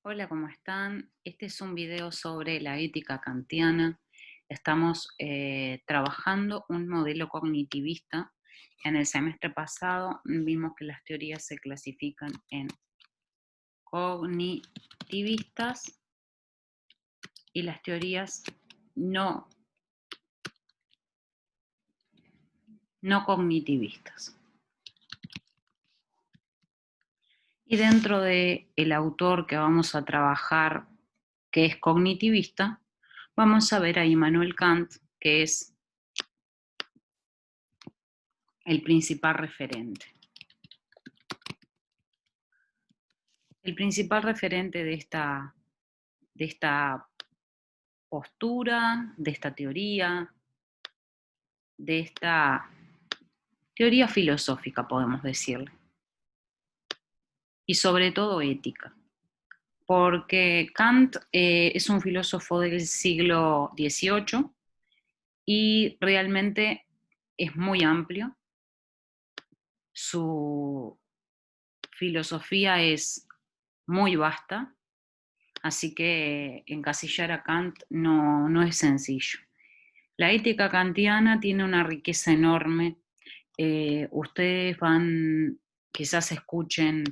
Hola, ¿cómo están? Este es un video sobre la ética kantiana. Estamos trabajando un modelo cognitivista. En el semestre pasado vimos que las teorías se clasifican en cognitivistas y las teorías no, no cognitivistas. Y dentro del autor que vamos a trabajar, que es cognitivista, vamos a ver a Immanuel Kant, que es el principal referente. El principal referente de esta postura, de esta teoría, de esta teoría filosófica, podemos decirle, y sobre todo ética, porque Kant es un filósofo del siglo XVIII y realmente es muy amplio. Su filosofía es muy vasta, así que encasillar a Kant no es sencillo. La ética kantiana tiene una riqueza enorme. Ustedes quizás escuchen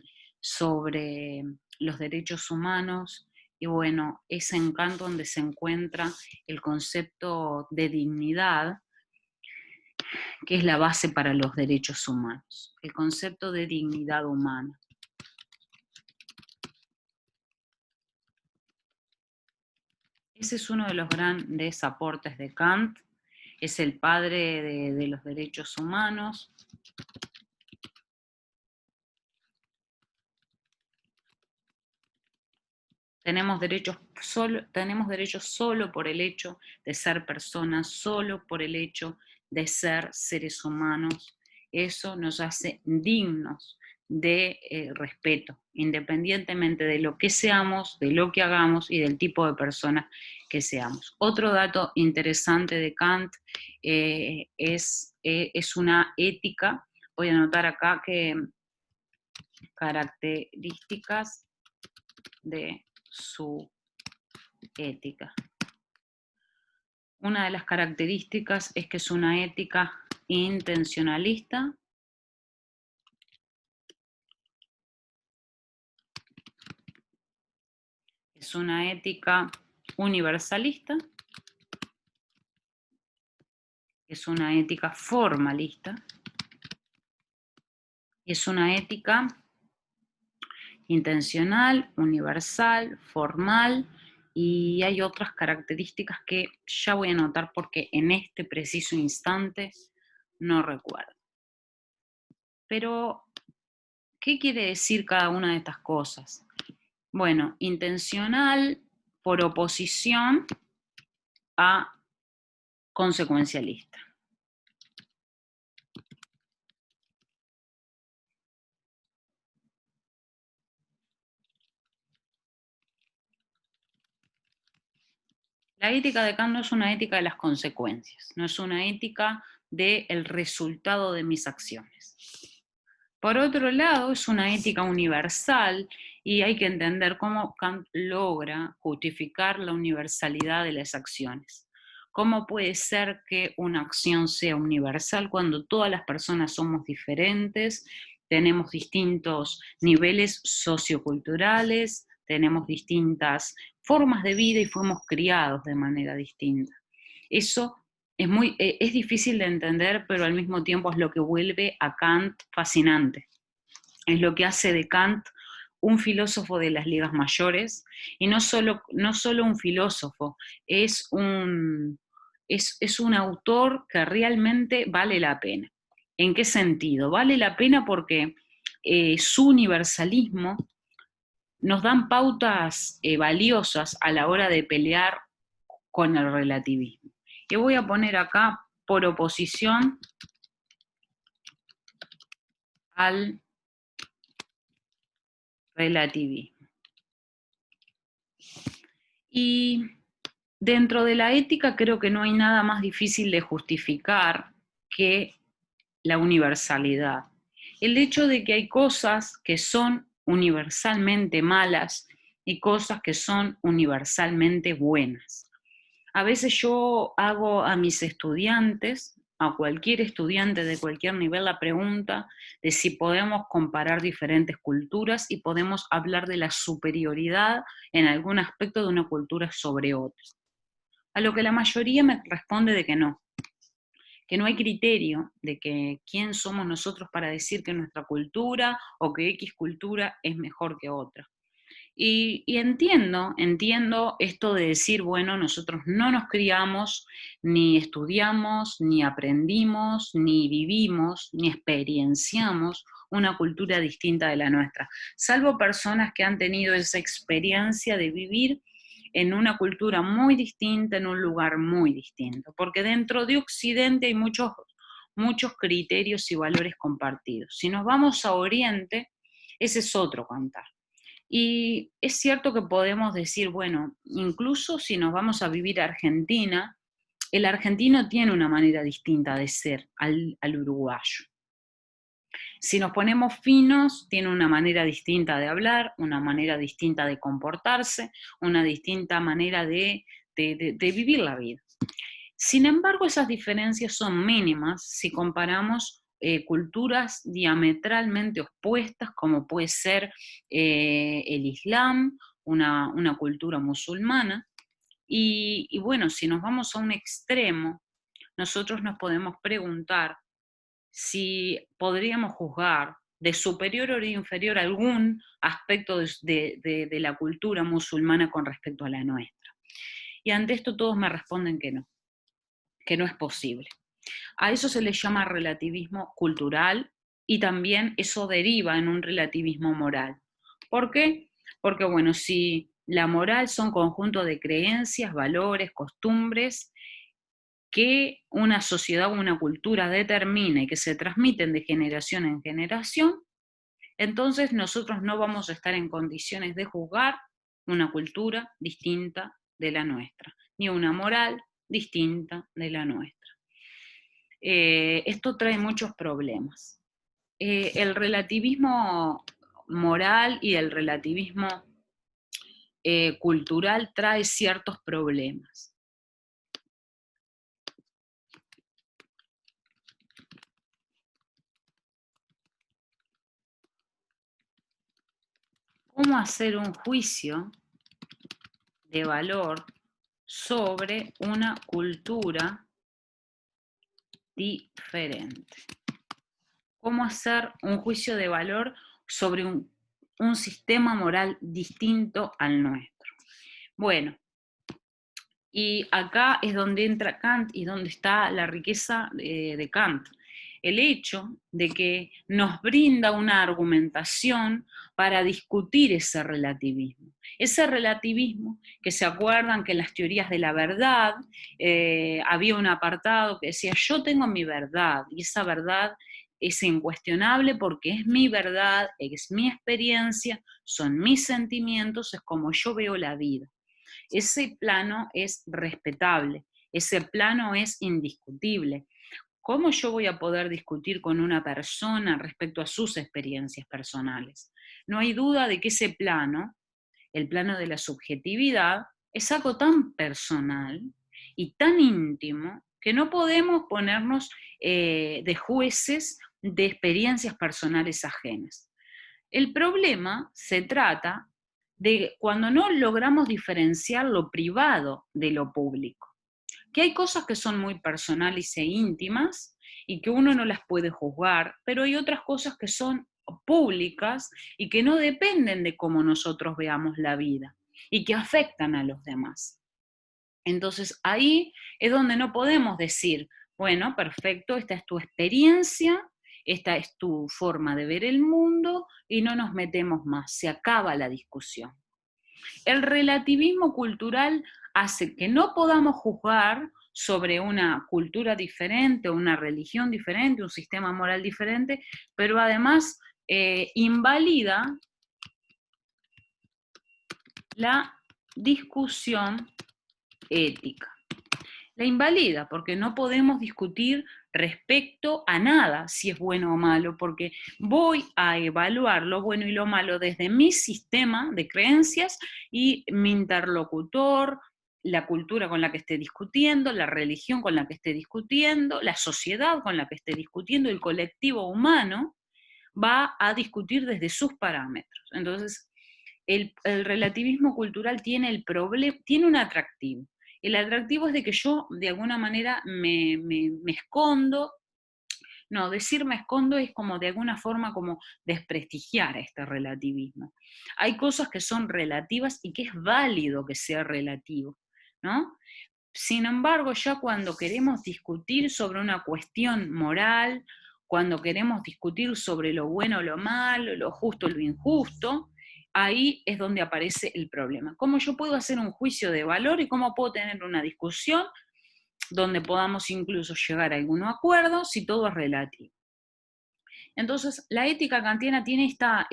sobre los derechos humanos y bueno, es en Kant donde se encuentra el concepto de dignidad, que es la base para los derechos humanos, el concepto de dignidad humana. Ese es uno de los grandes aportes de Kant, es el padre de los derechos humanos. Tenemos derechos solo por el hecho de ser personas, solo por el hecho de ser seres humanos. Eso nos hace dignos de respeto, independientemente de lo que seamos, de lo que hagamos y del tipo de persona que seamos. Otro dato interesante de Kant es una ética. Voy a anotar acá que características de su ética. Una de las características es que es una ética intencionalista, es una ética universalista, es una ética formalista, es una ética intencional, universal, formal, y hay otras características que ya voy a anotar porque en este preciso instante no recuerdo. Pero, ¿qué quiere decir cada una de estas cosas? Bueno, intencional por oposición a consecuencialista. La ética de Kant no es una ética de las consecuencias, no es una ética del resultado de mis acciones. Por otro lado, es una ética universal y hay que entender cómo Kant logra justificar la universalidad de las acciones. ¿Cómo puede ser que una acción sea universal cuando todas las personas somos diferentes, tenemos distintos niveles socioculturales, tenemos distintas formas de vida y fuimos criados de manera distinta? Eso es difícil de entender, pero al mismo tiempo es lo que vuelve a Kant fascinante. Es lo que hace de Kant un filósofo de las ligas mayores, y no solo un filósofo, es un autor que realmente vale la pena. ¿En qué sentido? Vale la pena porque su universalismo nos dan pautas valiosas a la hora de pelear con el relativismo. Y voy a poner acá por oposición al relativismo. Y dentro de la ética creo que no hay nada más difícil de justificar que la universalidad. El hecho de que hay cosas que son universalmente malas y cosas que son universalmente buenas. A veces yo hago a mis estudiantes, a cualquier estudiante de cualquier nivel, la pregunta de si podemos comparar diferentes culturas y podemos hablar de la superioridad en algún aspecto de una cultura sobre otra. A lo que la mayoría me responde de que no hay criterio de que quién somos nosotros para decir que nuestra cultura o que X cultura es mejor que otra. Y entiendo esto de decir, bueno, nosotros no nos criamos, ni estudiamos, ni aprendimos, ni vivimos, ni experienciamos una cultura distinta de la nuestra, salvo personas que han tenido esa experiencia de vivir en una cultura muy distinta, en un lugar muy distinto, porque dentro de Occidente hay muchos criterios y valores compartidos. Si nos vamos a Oriente, ese es otro cantar. Y es cierto que podemos decir, bueno, incluso si nos vamos a vivir a Argentina, el argentino tiene una manera distinta de ser al uruguayo. Si nos ponemos finos, tiene una manera distinta de hablar, una manera distinta de comportarse, una distinta manera de vivir la vida. Sin embargo, esas diferencias son mínimas si comparamos culturas diametralmente opuestas, como puede ser el Islam, una cultura musulmana. Y bueno, si nos vamos a un extremo, nosotros nos podemos preguntar si podríamos juzgar de superior o de inferior algún aspecto de la cultura musulmana con respecto a la nuestra. Y ante esto todos me responden que no es posible. A eso se le llama relativismo cultural y también eso deriva en un relativismo moral. ¿Por qué? Porque, bueno, si la moral son conjunto de creencias, valores, costumbres que una sociedad o una cultura determina y que se transmiten de generación en generación, entonces nosotros no vamos a estar en condiciones de juzgar una cultura distinta de la nuestra, ni una moral distinta de la nuestra. Esto trae muchos problemas. El relativismo moral y el relativismo cultural trae ciertos problemas. ¿Cómo hacer un juicio de valor sobre una cultura diferente? ¿Cómo hacer un juicio de valor sobre un sistema moral distinto al nuestro? Bueno, y acá es donde entra Kant y donde está la riqueza de Kant. El hecho de que nos brinda una argumentación para discutir ese relativismo. Ese relativismo que se acuerdan que en las teorías de la verdad había un apartado que decía yo tengo mi verdad y esa verdad es incuestionable porque es mi verdad, es mi experiencia, son mis sentimientos, es como yo veo la vida. Ese plano es respetable, ese plano es indiscutible. ¿Cómo yo voy a poder discutir con una persona respecto a sus experiencias personales? No hay duda de que ese plano, el plano de la subjetividad, es algo tan personal y tan íntimo que no podemos ponernos de jueces de experiencias personales ajenas. El problema se trata de cuando no logramos diferenciar lo privado de lo público, que hay cosas que son muy personales e íntimas y que uno no las puede juzgar, pero hay otras cosas que son públicas y que no dependen de cómo nosotros veamos la vida y que afectan a los demás. Entonces ahí es donde no podemos decir, bueno, perfecto, esta es tu experiencia, esta es tu forma de ver el mundo y no nos metemos más, se acaba la discusión. El relativismo cultural hace que no podamos juzgar sobre una cultura diferente, una religión diferente, un sistema moral diferente, pero además invalida la discusión ética. La invalida, porque no podemos discutir respecto a nada si es bueno o malo, porque voy a evaluar lo bueno y lo malo desde mi sistema de creencias y mi interlocutor, la cultura con la que esté discutiendo, la religión con la que esté discutiendo, la sociedad con la que esté discutiendo, el colectivo humano, va a discutir desde sus parámetros. Entonces, el relativismo cultural tiene tiene un atractivo. El atractivo es de que yo de alguna manera me escondo. No, decir me escondo es como de alguna forma como desprestigiar a este relativismo. Hay cosas que son relativas y que es válido que sea relativo, ¿no? Sin embargo, ya cuando queremos discutir sobre una cuestión moral, cuando queremos discutir sobre lo bueno o lo malo, lo justo o lo injusto, ahí es donde aparece el problema. ¿Cómo yo puedo hacer un juicio de valor y cómo puedo tener una discusión donde podamos incluso llegar a algún acuerdo si todo es relativo? Entonces, la ética kantiana tiene esta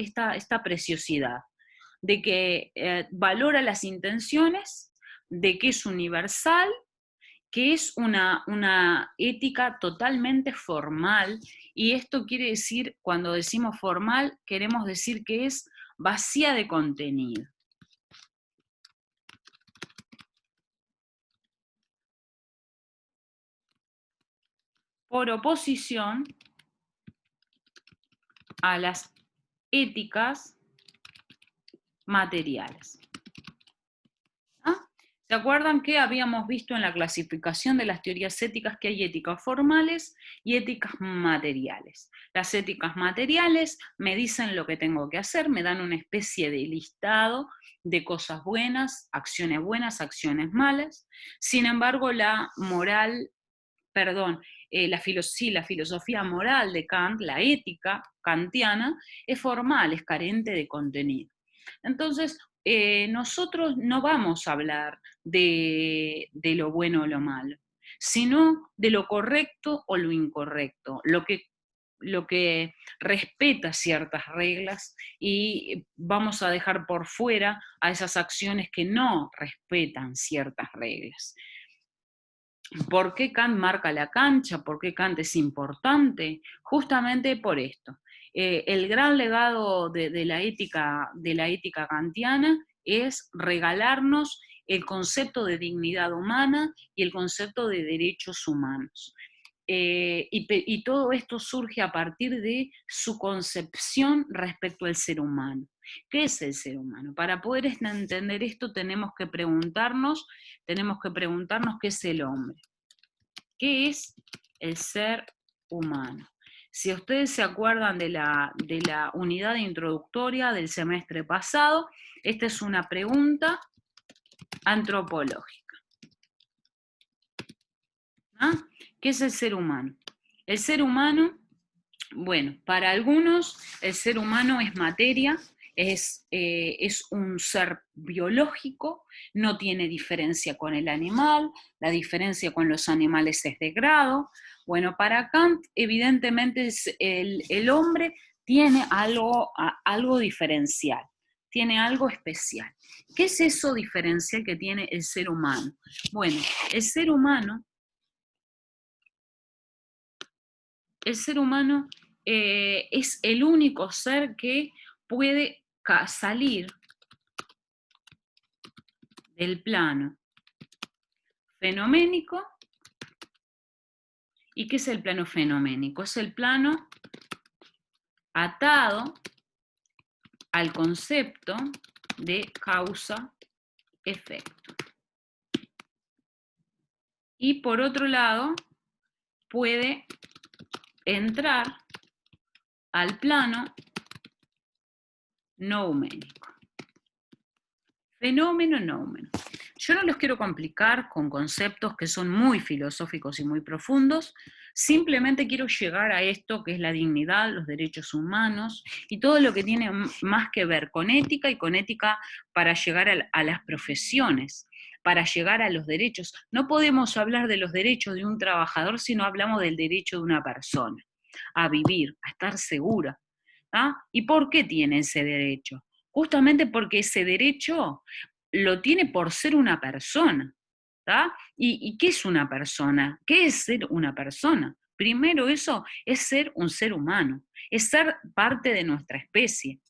preciosidad de que valora las intenciones, de que es universal, que es una ética totalmente formal, y esto quiere decir, cuando decimos formal, queremos decir que es vacía de contenido. Por oposición a las éticas materiales. ¿Ah? ¿Se acuerdan que habíamos visto en la clasificación de las teorías éticas que hay éticas formales y éticas materiales? Las éticas materiales me dicen lo que tengo que hacer, me dan una especie de listado de cosas buenas, acciones malas. Sin embargo, la moral, perdón, la filosofía moral de Kant, la ética kantiana, es formal, es carente de contenido. Entonces, nosotros no vamos a hablar de lo bueno o lo malo, sino de lo correcto o lo incorrecto, lo que respeta ciertas reglas, y vamos a dejar por fuera a esas acciones que no respetan ciertas reglas. ¿Por qué Kant marca la cancha? ¿Por qué Kant es importante? Justamente por esto. El gran legado de la ética kantiana es regalarnos el concepto de dignidad humana y el concepto de derechos humanos. Y todo esto surge a partir de su concepción respecto al ser humano. ¿Qué es el ser humano? Para poder entender esto tenemos que preguntarnos qué es el hombre. ¿Qué es el ser humano? Si ustedes se acuerdan de la unidad introductoria del semestre pasado, esta es una pregunta antropológica. ¿Ah? ¿Qué es el ser humano? El ser humano, bueno, para algunos el ser humano es materia, es un ser biológico, no tiene diferencia con el animal, la diferencia con los animales es de grado. Bueno, para Kant evidentemente el hombre tiene algo diferencial, tiene algo especial. ¿Qué es eso diferencial que tiene el ser humano? Bueno, el ser humano es el único ser que puede salir del plano fenoménico. ¿Y qué es el plano fenoménico? Es el plano atado al concepto de causa-efecto. Y por otro lado, puede entrar al plano nouménico. Fenómeno, noumeno. Yo no los quiero complicar con conceptos que son muy filosóficos y muy profundos, simplemente quiero llegar a esto que es la dignidad, los derechos humanos y todo lo que tiene más que ver con ética, y con ética para llegar a las profesiones, para llegar a los derechos. No podemos hablar de los derechos de un trabajador si no hablamos del derecho de una persona a vivir, a estar segura. ¿Ah? ¿Y por qué tiene ese derecho? Justamente porque ese derecho lo tiene por ser una persona. ¿tá? ¿Y qué es una persona? ¿Qué es ser una persona? Primero eso es ser un ser humano, es ser parte de nuestra especie.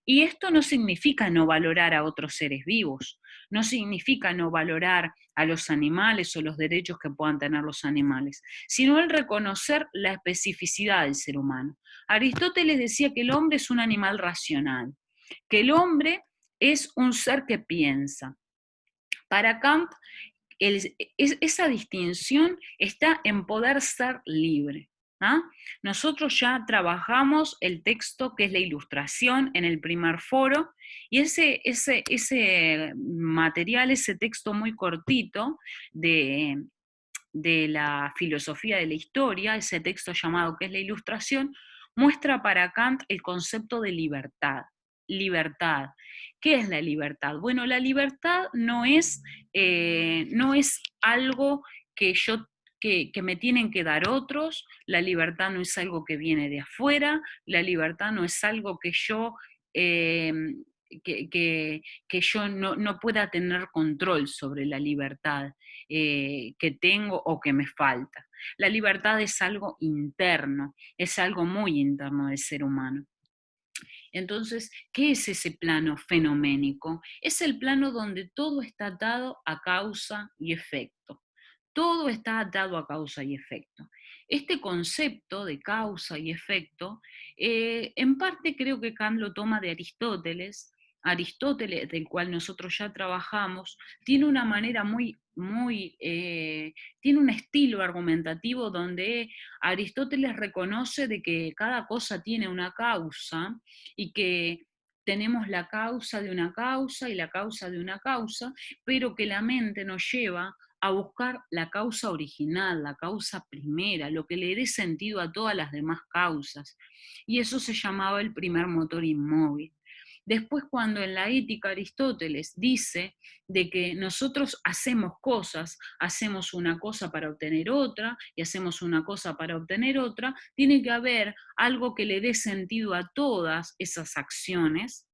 Y esto no significa no valorar a otros seres vivos, no significa no valorar a los animales o los derechos que puedan tener los animales, sino el reconocer la especificidad del ser humano. Aristóteles decía que el hombre es un animal racional, que el hombre es un ser que piensa. Para Kant, esa distinción está en poder ser libre. ¿Ah? Nosotros ya trabajamos el texto que es la ilustración en el primer foro, y ese material, ese texto muy cortito de la filosofía de la historia, ese texto llamado que es la ilustración, muestra para Kant el concepto de libertad. Libertad. ¿Qué es la libertad? Bueno, la libertad no es algo que me tienen que dar otros, la libertad no es algo que viene de afuera, la libertad no es algo que yo, eh, que yo no pueda tener control sobre la libertad que tengo o que me falta. La libertad es algo interno, es algo muy interno del ser humano. Entonces, ¿qué es ese plano fenoménico? Es el plano donde todo está atado a causa y efecto. Todo está atado a causa y efecto. Este concepto de causa y efecto, en parte creo que Kant lo toma de Aristóteles. Aristóteles, del cual nosotros ya trabajamos, tiene una manera tiene un estilo argumentativo donde Aristóteles reconoce de que cada cosa tiene una causa y que tenemos la causa de una causa y la causa de una causa, pero que la mente nos lleva a buscar la causa original, la causa primera, lo que le dé sentido a todas las demás causas. Y eso se llamaba el primer motor inmóvil. Después, cuando en la ética Aristóteles dice de que nosotros hacemos cosas, hacemos una cosa para obtener otra y hacemos una cosa para obtener otra, tiene que haber algo que le dé sentido a todas esas acciones,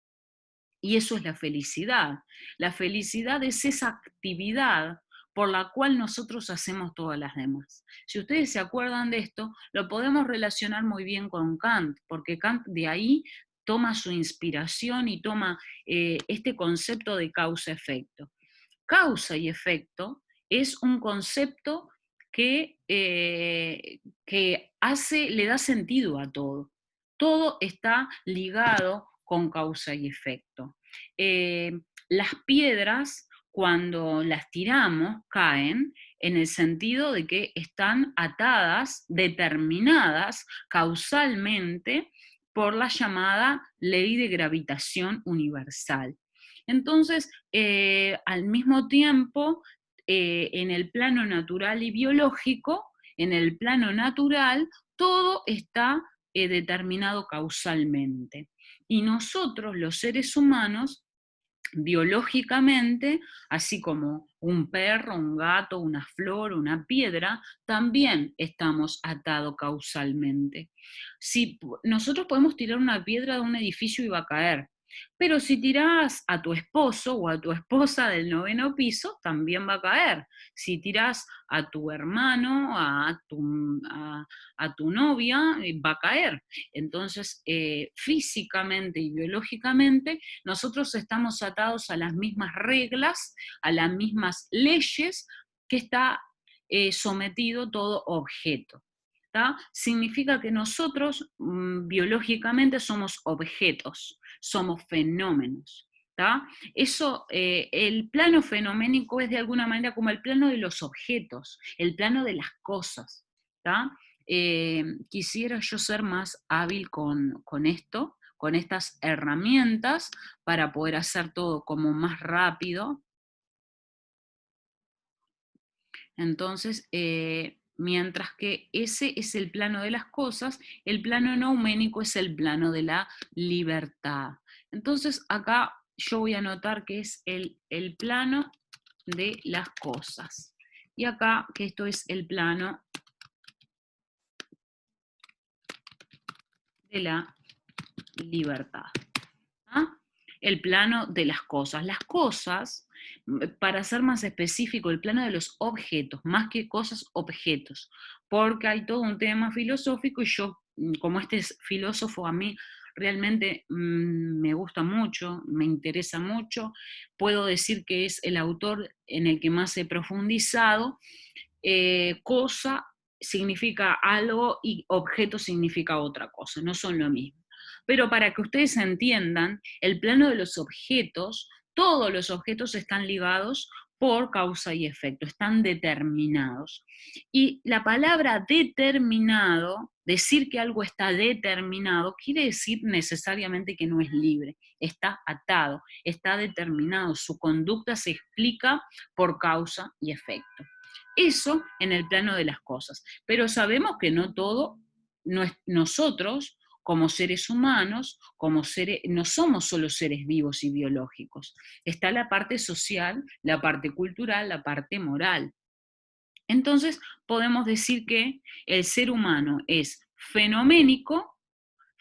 y eso es la felicidad. La felicidad es esa actividad por la cual nosotros hacemos todas las demás. Si ustedes se acuerdan de esto, lo podemos relacionar muy bien con Kant, porque Kant de ahí toma su inspiración y toma este concepto de causa-efecto. Causa y efecto es un concepto que le da sentido a todo. Todo está ligado con causa y efecto. Las piedras, cuando las tiramos, caen en el sentido de que están atadas, determinadas causalmente por la llamada ley de gravitación universal. Entonces, al mismo tiempo, en el plano natural y biológico, en el plano natural, todo está determinado causalmente. Y nosotros, los seres humanos, biológicamente, así como un perro, un gato, una flor, una piedra, también estamos atados causalmente. Si nosotros podemos tirar una piedra de un edificio y va a caer, pero si tirás a tu esposo o a tu esposa del 9º piso, también va a caer. Si tirás a tu hermano, a tu novia, va a caer. Entonces, físicamente y biológicamente, nosotros estamos atados a las mismas reglas, a las mismas leyes que está sometido todo objeto. ¿Tá? Significa que nosotros biológicamente somos objetos, somos fenómenos. ¿Tá? Eso, el plano fenoménico es de alguna manera como el plano de los objetos, el plano de las cosas. ¿Tá? Quisiera yo ser más hábil con esto, con estas herramientas, para poder hacer todo como más rápido. Entonces, mientras que ese es el plano de las cosas, el plano nouménico es el plano de la libertad. Entonces, acá yo voy a anotar que es el plano de las cosas. Y acá que esto es el plano de la libertad. ¿Ah? El plano de las cosas. Las cosas Para ser más específico, el plano de los objetos, más que cosas, objetos, porque hay todo un tema filosófico y yo, como este es filósofo, a mí realmente me gusta mucho, me interesa mucho, puedo decir que es el autor en el que más he profundizado. Cosa significa algo y objeto significa otra cosa, no son lo mismo. Pero para que ustedes entiendan, el plano de los objetos, todos los objetos están ligados por causa y efecto, están determinados. Y la palabra determinado, decir que algo está determinado, quiere decir necesariamente que no es libre, está atado, está determinado, su conducta se explica por causa y efecto. Eso en el plano de las cosas. Pero sabemos que no todo, nosotros como seres humanos, no somos solo seres vivos y biológicos. Está la parte social, la parte cultural, la parte moral. Entonces podemos decir que el ser humano es fenoménico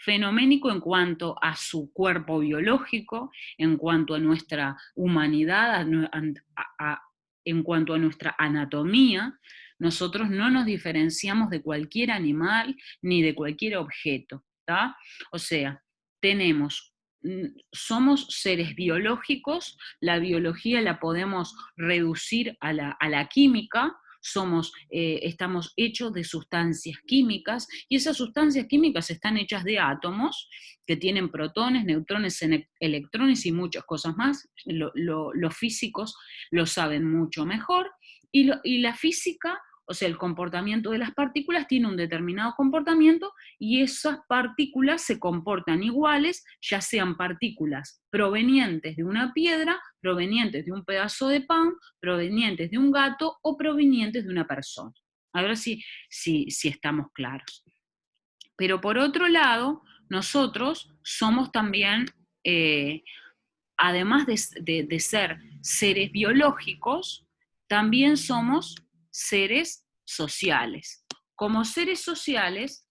en cuanto a su cuerpo biológico, en cuanto a nuestra humanidad, en cuanto a nuestra anatomía. Nosotros no nos diferenciamos de cualquier animal ni de cualquier objeto, ¿tá? O sea, somos seres biológicos, la biología la podemos reducir a la química, estamos hechos de sustancias químicas y esas sustancias químicas están hechas de átomos que tienen protones, neutrones, electrones y muchas cosas más. Los físicos lo saben mucho mejor y la física, o sea, el comportamiento de las partículas tiene un determinado comportamiento y esas partículas se comportan iguales, ya sean partículas provenientes de una piedra, provenientes de un pedazo de pan, provenientes de un gato o provenientes de una persona. A ver si estamos claros. Pero por otro lado, nosotros somos también, además de ser seres biológicos, también somos seres sociales. Como seres sociales,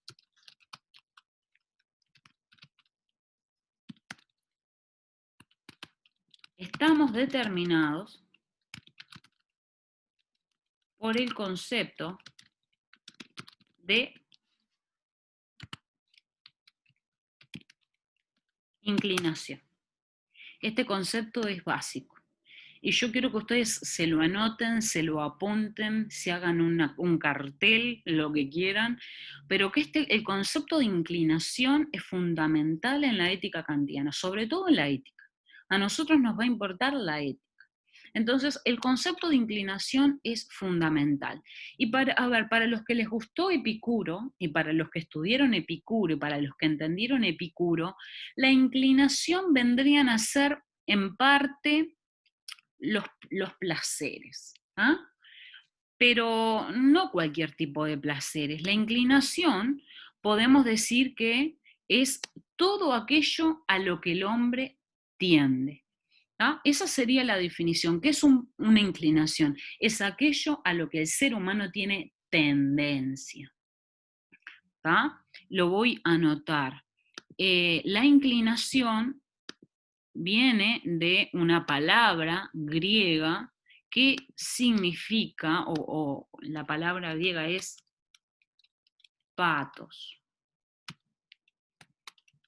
estamos determinados por el concepto de inclinación. Este concepto es básico. Y yo quiero que ustedes se lo anoten, se lo apunten, se hagan un cartel, lo que quieran, pero que el concepto de inclinación es fundamental en la ética kantiana, sobre todo en la ética. A nosotros nos va a importar la ética. Entonces, el concepto de inclinación es fundamental. Y para los que les gustó Epicuro, y para los que estudiaron Epicuro, y para los que entendieron Epicuro, la inclinación vendrían a ser en parte los placeres. ¿Ah? Pero no cualquier tipo de placeres. La inclinación podemos decir que es todo aquello a lo que el hombre tiende. ¿Ah? Esa sería la definición. ¿Qué es una inclinación? Es aquello a lo que el ser humano tiene tendencia. ¿Ah? Lo voy a anotar. La inclinación viene de una palabra griega que significa, o la palabra griega es patos.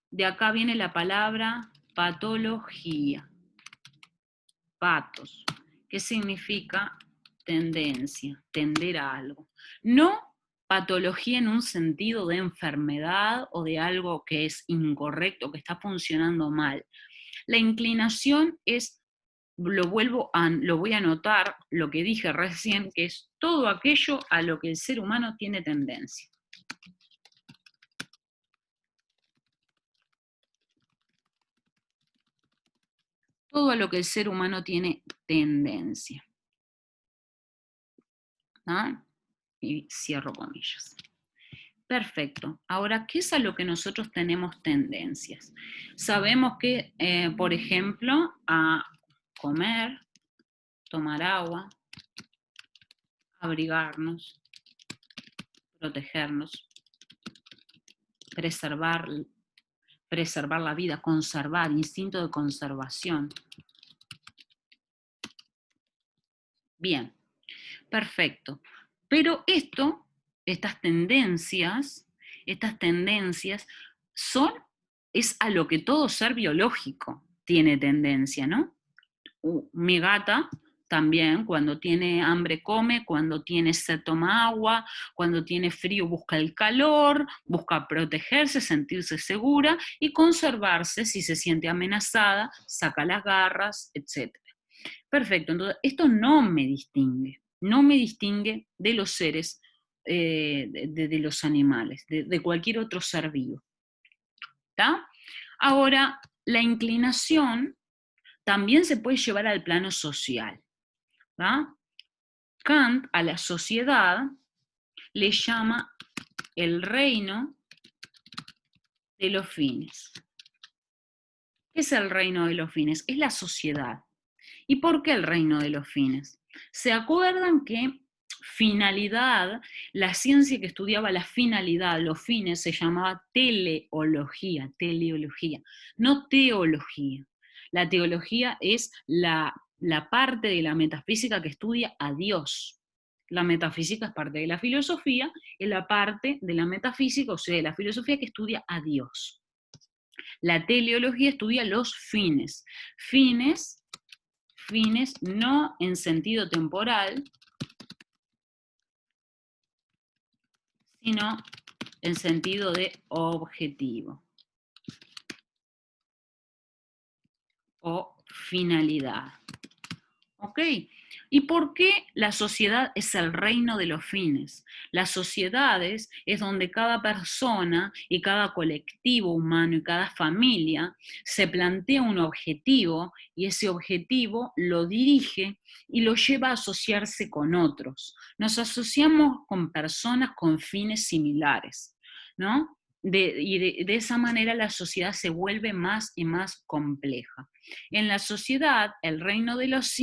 De acá viene la palabra patología. Patos, que significa tendencia, tender a algo. No patología en un sentido de enfermedad o de algo que es incorrecto, que está funcionando mal. La inclinación es, lo voy a anotar, lo que dije recién, que es todo aquello a lo que el ser humano tiene tendencia. Todo a lo que el ser humano tiene tendencia. ¿Ah? Y cierro comillas. Perfecto. Ahora, ¿qué es a lo que nosotros tenemos tendencias? Sabemos que, por ejemplo, a comer, tomar agua, abrigarnos, protegernos, preservar la vida, conservar, instinto de conservación. Bien, perfecto. Pero estas tendencias son, es a lo que todo ser biológico tiene tendencia, ¿no? Mi gata también, cuando tiene hambre come, cuando tiene sed toma agua, cuando tiene frío busca el calor, busca protegerse, sentirse segura y conservarse si se siente amenazada, saca las garras, etc. Perfecto, entonces esto no me distingue de los seres, de los animales, de cualquier otro ser vivo. ¿Está? Ahora, la inclinación también se puede llevar al plano social. ¿Va? Kant a la sociedad le llama el reino de los fines. ¿Qué es el reino de los fines? Es la sociedad. ¿Y por qué el reino de los fines? ¿Se acuerdan que finalidad, la ciencia que estudiaba la finalidad, los fines, se llamaba teleología, no teología? La teología es la parte de la metafísica que estudia a Dios. La metafísica es parte de la filosofía, es la parte de la metafísica, o sea, de la filosofía que estudia a Dios. La teleología estudia los fines. Fines no en sentido temporal, sino en sentido de objetivo o finalidad. ¿Ok? ¿Y por qué la sociedad es el reino de los fines? Las sociedades es donde cada persona y cada colectivo humano y cada familia se plantea un objetivo y ese objetivo lo dirige y lo lleva a asociarse con otros. Nos asociamos con personas con fines similares, ¿no? De esa manera la sociedad se vuelve más y más compleja. En la sociedad, el reino de los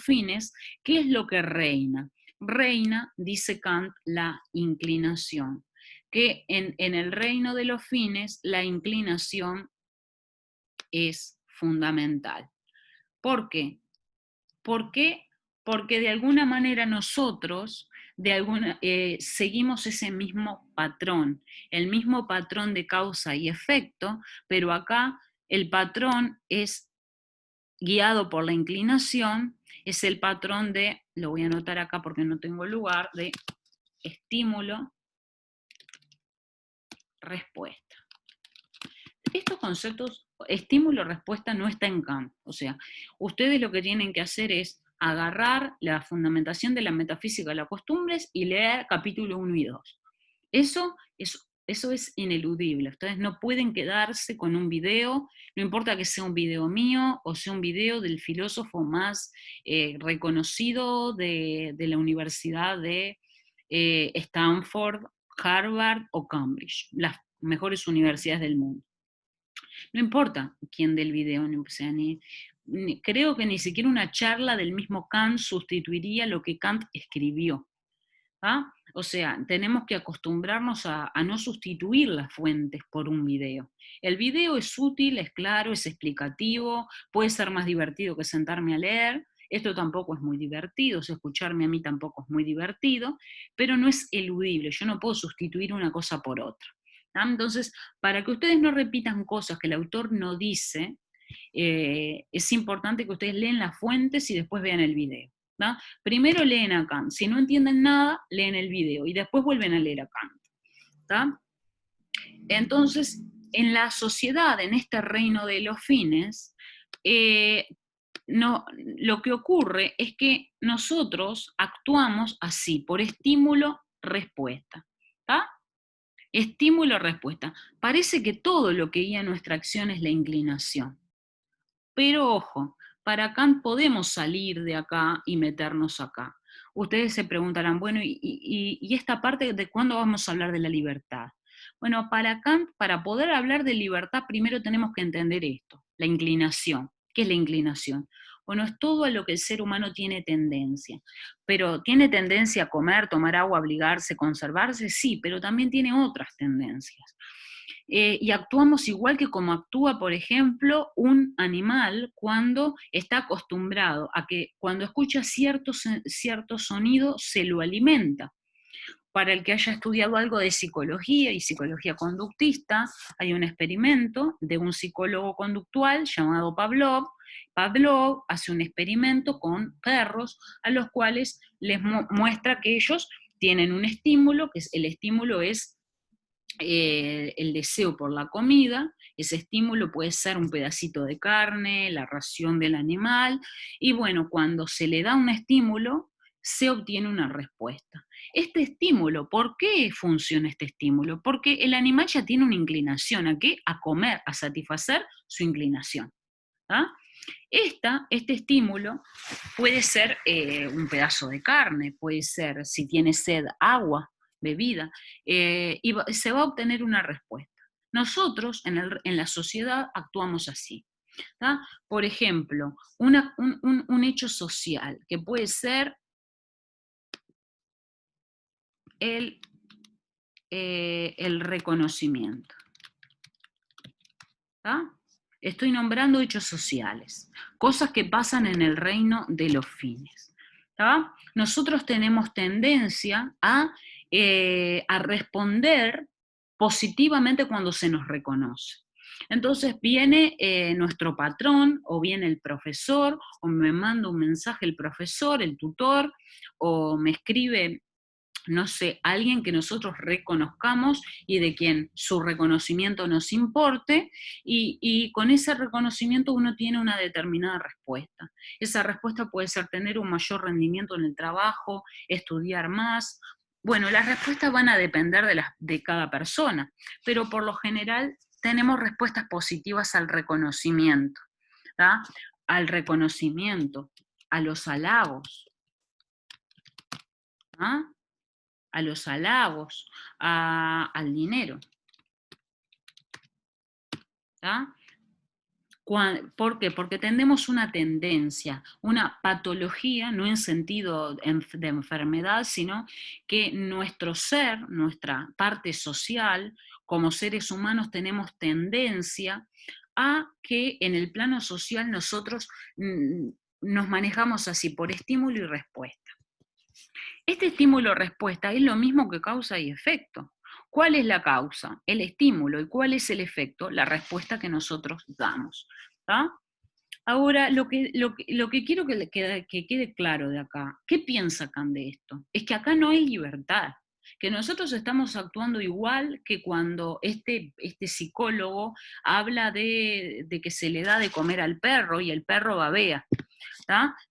fines, ¿qué es lo que reina? Reina, dice Kant, la inclinación, que en el reino de los fines la inclinación es fundamental. ¿Por qué? ¿Por qué? Porque de alguna manera nosotros seguimos ese mismo patrón, el mismo patrón de causa y efecto, pero acá el patrón es guiado por la inclinación, es el patrón de, lo voy a anotar acá porque no tengo lugar, de estímulo-respuesta. Estos conceptos, estímulo-respuesta, no está en Kant. O sea, ustedes lo que tienen que hacer es agarrar la fundamentación de la metafísica de las costumbres y leer capítulo 1 y 2. Eso es ineludible. Ustedes no pueden quedarse con un video, no importa que sea un video mío o sea un video del filósofo más reconocido de la Universidad de Stanford, Harvard o Cambridge, las mejores universidades del mundo. No importa quién dé el video, o sea, creo que ni siquiera una charla del mismo Kant sustituiría lo que Kant escribió. ¿Ah? O sea, tenemos que acostumbrarnos a no sustituir las fuentes por un video. El video es útil, es claro, es explicativo, puede ser más divertido que sentarme a leer. Esto tampoco es muy divertido, o sea, escucharme a mí tampoco es muy divertido, pero no es eludible, yo no puedo sustituir una cosa por otra. ¿Ah? Entonces, para que ustedes no repitan cosas que el autor no dice, es importante que ustedes lean las fuentes y después vean el video. ¿no? Primero leen a Kant, si no entienden nada, leen el video y después vuelven a leer a Kant. ¿tá? Entonces, en la sociedad, en este reino de los fines, lo que ocurre es que nosotros actuamos así, por estímulo-respuesta. Estímulo-respuesta. Parece que todo lo que guía nuestra acción es la inclinación. Pero ojo, para Kant podemos salir de acá y meternos acá. Ustedes se preguntarán, bueno, ¿y esta parte de cuándo vamos a hablar de la libertad? Bueno, para Kant, para poder hablar de libertad, primero tenemos que entender esto, la inclinación. ¿Qué es la inclinación? Bueno, es todo a lo que el ser humano tiene tendencia. Pero ¿tiene tendencia a comer, tomar agua, abrigarse, conservarse? Sí, pero también tiene otras tendencias. Y actuamos igual que como actúa, por ejemplo, un animal cuando está acostumbrado a que cuando escucha cierto sonido se lo alimenta. Para el que haya estudiado algo de psicología y psicología conductista, hay un experimento de un psicólogo conductual llamado Pavlov. Pavlov hace un experimento con perros a los cuales les muestra que ellos tienen un estímulo, el estímulo es el deseo por la comida. Ese estímulo puede ser un pedacito de carne, la ración del animal, y bueno, cuando se le da un estímulo, se obtiene una respuesta. Este estímulo, ¿por qué funciona este estímulo? Porque el animal ya tiene una inclinación a qué? A comer, a satisfacer su inclinación. ¿Ah? Este estímulo puede ser un pedazo de carne, puede ser, si tiene sed, agua, bebida, y se va a obtener una respuesta. Nosotros en la sociedad actuamos así. ¿tá? Por ejemplo, un hecho social que puede ser el reconocimiento. ¿tá? Estoy nombrando hechos sociales, cosas que pasan en el reino de los fines. ¿tá? Nosotros tenemos tendencia a responder positivamente cuando se nos reconoce. Entonces viene nuestro patrón o viene el profesor o me manda un mensaje el profesor, el tutor, o me escribe, no sé, alguien que nosotros reconozcamos y de quien su reconocimiento nos importe, y con ese reconocimiento uno tiene una determinada respuesta. Esa respuesta puede ser tener un mayor rendimiento en el trabajo, estudiar más. Bueno, las respuestas van a depender de cada persona, pero por lo general tenemos respuestas positivas al reconocimiento, ¿tá? Al reconocimiento, a los halagos, ¿ah? A los halagos, al dinero. ¿tá? ¿Por qué? Porque tenemos una tendencia, una patología, no en sentido de enfermedad, sino que nuestro ser, nuestra parte social, como seres humanos tenemos tendencia a que en el plano social nosotros nos manejamos así, por estímulo y respuesta. Este estímulo-respuesta es lo mismo que causa y efecto. ¿Cuál es la causa? El estímulo. ¿Y cuál es el efecto? La respuesta que nosotros damos. ¿tá? Ahora, lo que quiero que quede claro de acá, ¿qué piensa Kant de esto? Es que acá no hay libertad, que nosotros estamos actuando igual que cuando este psicólogo habla de que se le da de comer al perro y el perro babea.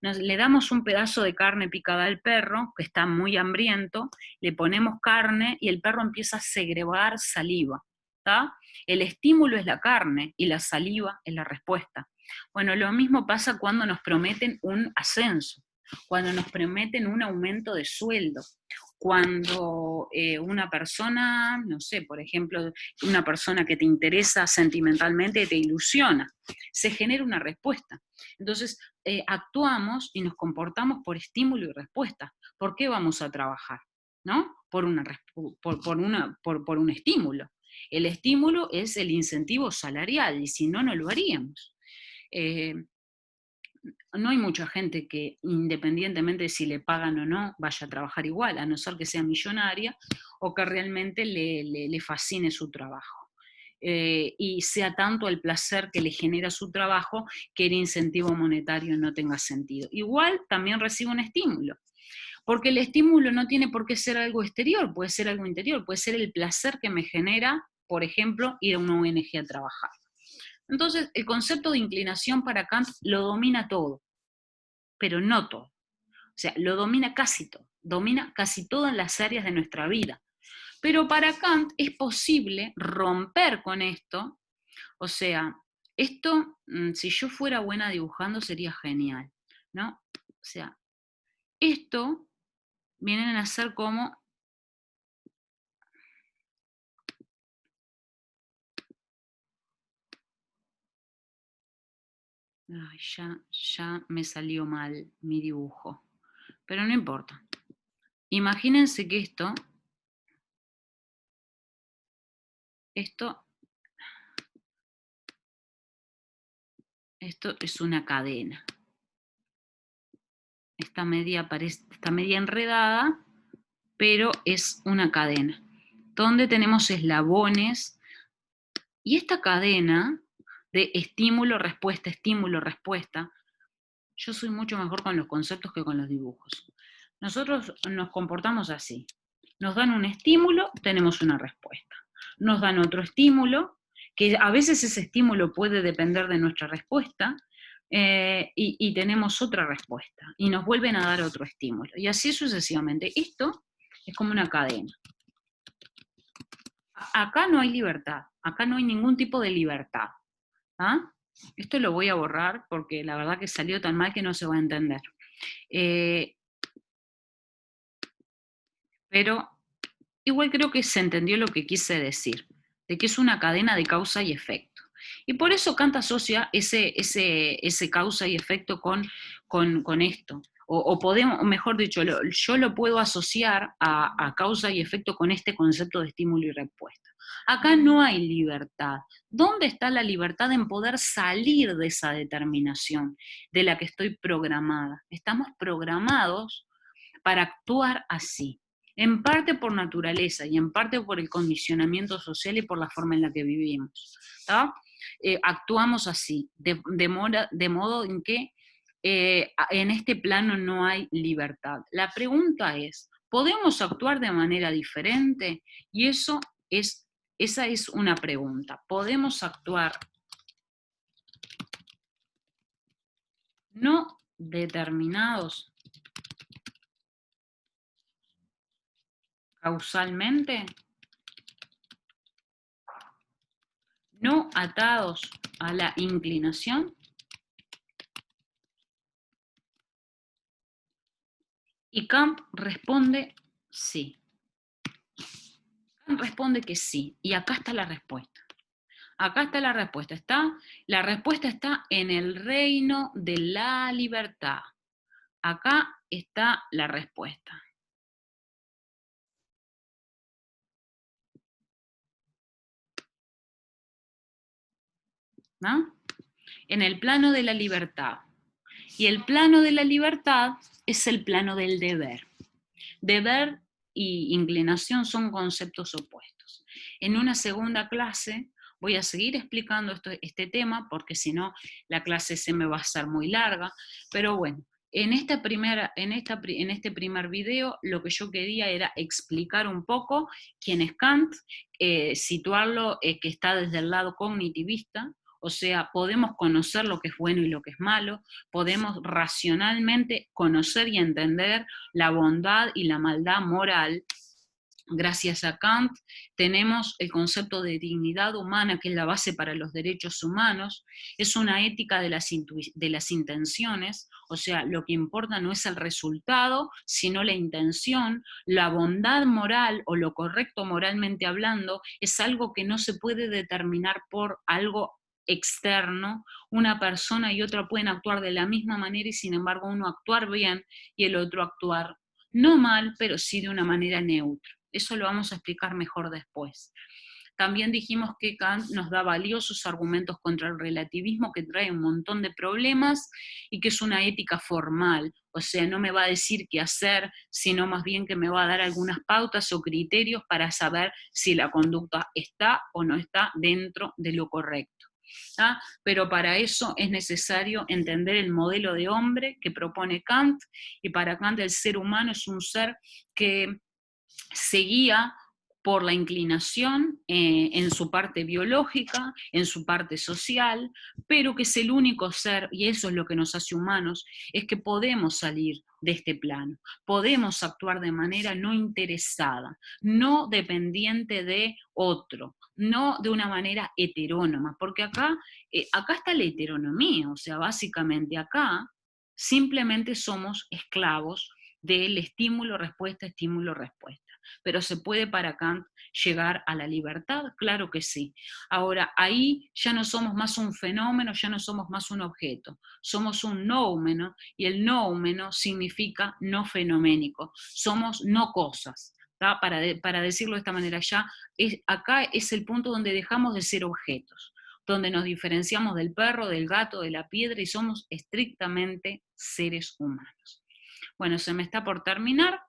Le damos un pedazo de carne picada al perro, que está muy hambriento, le ponemos carne y el perro empieza a segregar saliva. ¿tá? El estímulo es la carne y la saliva es la respuesta. Bueno, lo mismo pasa cuando nos prometen un ascenso, cuando nos prometen un aumento de sueldo, cuando una persona, no sé, por ejemplo, una persona que te interesa sentimentalmente te ilusiona, se genera una respuesta. Entonces, actuamos y nos comportamos por estímulo y respuesta. ¿Por qué vamos a trabajar? ¿No? Por un estímulo. El estímulo es el incentivo salarial y si no, no lo haríamos. No hay mucha gente que independientemente de si le pagan o no, vaya a trabajar igual, a no ser que sea millonaria o que realmente le fascine su trabajo. Y sea tanto el placer que le genera su trabajo que el incentivo monetario no tenga sentido. Igual también recibe un estímulo, porque el estímulo no tiene por qué ser algo exterior, puede ser algo interior, puede ser el placer que me genera, por ejemplo, ir a una ONG a trabajar. Entonces, el concepto de inclinación para Kant lo domina todo, pero no todo. O sea, lo domina casi todas las áreas de nuestra vida. Pero para Kant es posible romper con esto. O sea, esto, si yo fuera buena dibujando, sería genial, ¿no? O sea, esto vienen a ser como... Ay, ya me salió mal mi dibujo, pero no importa. Imagínense que esto Esto es una cadena. Está media enredada, pero es una cadena, donde tenemos eslabones, y esta cadena de estímulo, respuesta, yo soy mucho mejor con los conceptos que con los dibujos. Nosotros nos comportamos así. Nos dan un estímulo, tenemos una respuesta. Nos dan otro estímulo, que a veces ese estímulo puede depender de nuestra respuesta, y tenemos otra respuesta. Y nos vuelven a dar otro estímulo. Y así sucesivamente. Esto es como una cadena. Acá no hay libertad. Acá no hay ningún tipo de libertad. ¿Ah? Esto lo voy a borrar porque la verdad que salió tan mal que no se va a entender. Pero igual creo que se entendió lo que quise decir, de que es una cadena de causa y efecto. Y por eso Kant asocia ese causa y efecto con esto. O podemos, mejor dicho, yo lo puedo asociar a causa y efecto con este concepto de estímulo y respuesta. Acá no hay libertad. ¿Dónde está la libertad en poder salir de esa determinación de la que estoy programada? Estamos programados para actuar así, en parte por naturaleza y en parte por el condicionamiento social y por la forma en la que vivimos. Actuamos así, de modo en que en este plano no hay libertad. La pregunta es, ¿podemos actuar de manera diferente? Y esa es una pregunta. ¿Podemos actuar no determinados causalmente, no atados a la inclinación? Y Kant responde sí. Kant responde que sí. Y acá está la respuesta. Acá está la respuesta. La respuesta está en el reino de la libertad. Acá está la respuesta. ¿No? En el plano de la libertad. Y el plano de la libertad es el plano del deber. Deber y inclinación son conceptos opuestos. En una segunda clase voy a seguir explicando este tema, porque si no la clase se me va a hacer muy larga, pero bueno, en este primer video lo que yo quería era explicar un poco quién es Kant, situarlo que está desde el lado cognitivista, o sea, podemos conocer lo que es bueno y lo que es malo, podemos racionalmente conocer y entender la bondad y la maldad moral. Gracias a Kant tenemos el concepto de dignidad humana, que es la base para los derechos humanos. Es una ética de las intenciones, o sea, lo que importa no es el resultado, sino la intención. La bondad moral o lo correcto moralmente hablando es algo que no se puede determinar por algo externo. Una persona y otra pueden actuar de la misma manera y sin embargo uno actuar bien y el otro actuar no mal, pero sí de una manera neutra. Eso lo vamos a explicar mejor después. También dijimos que Kant nos da valiosos argumentos contra el relativismo, que trae un montón de problemas y que es una ética formal, o sea, no me va a decir qué hacer, sino más bien que me va a dar algunas pautas o criterios para saber si la conducta está o no está dentro de lo correcto. Pero para eso es necesario entender el modelo de hombre que propone Kant, y para Kant el ser humano es un ser que se guía por la inclinación en su parte biológica, en su parte social, pero que es el único ser, y eso es lo que nos hace humanos, es que podemos salir de este plano, podemos actuar de manera no interesada, no dependiente de otro, no de una manera heterónoma, porque acá está la heteronomía, o sea, básicamente acá simplemente somos esclavos del estímulo-respuesta, estímulo-respuesta. Pero ¿se puede para Kant llegar a la libertad? Claro que sí. Ahora, ahí ya no somos más un fenómeno, ya no somos más un objeto, somos un noumeno, y el noumeno significa no fenoménico, somos no cosas. Para decirlo de esta manera, acá es el punto donde dejamos de ser objetos. donde nos diferenciamos del perro, del gato, de la piedra y somos estrictamente seres humanos. Bueno, se me está por terminar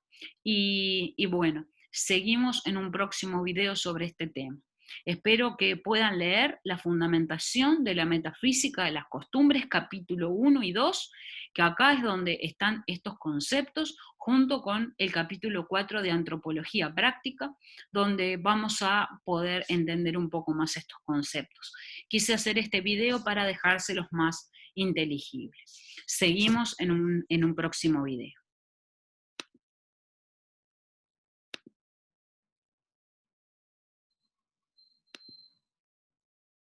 y bueno, seguimos en un próximo video sobre este tema. Espero que puedan leer La fundamentación de la metafísica de las costumbres, capítulo 1 y 2, que acá es donde están estos conceptos, junto con el capítulo 4 de antropología práctica, donde vamos a poder entender un poco más estos conceptos. Quise hacer este video para dejárselos más inteligibles. Seguimos en un próximo video.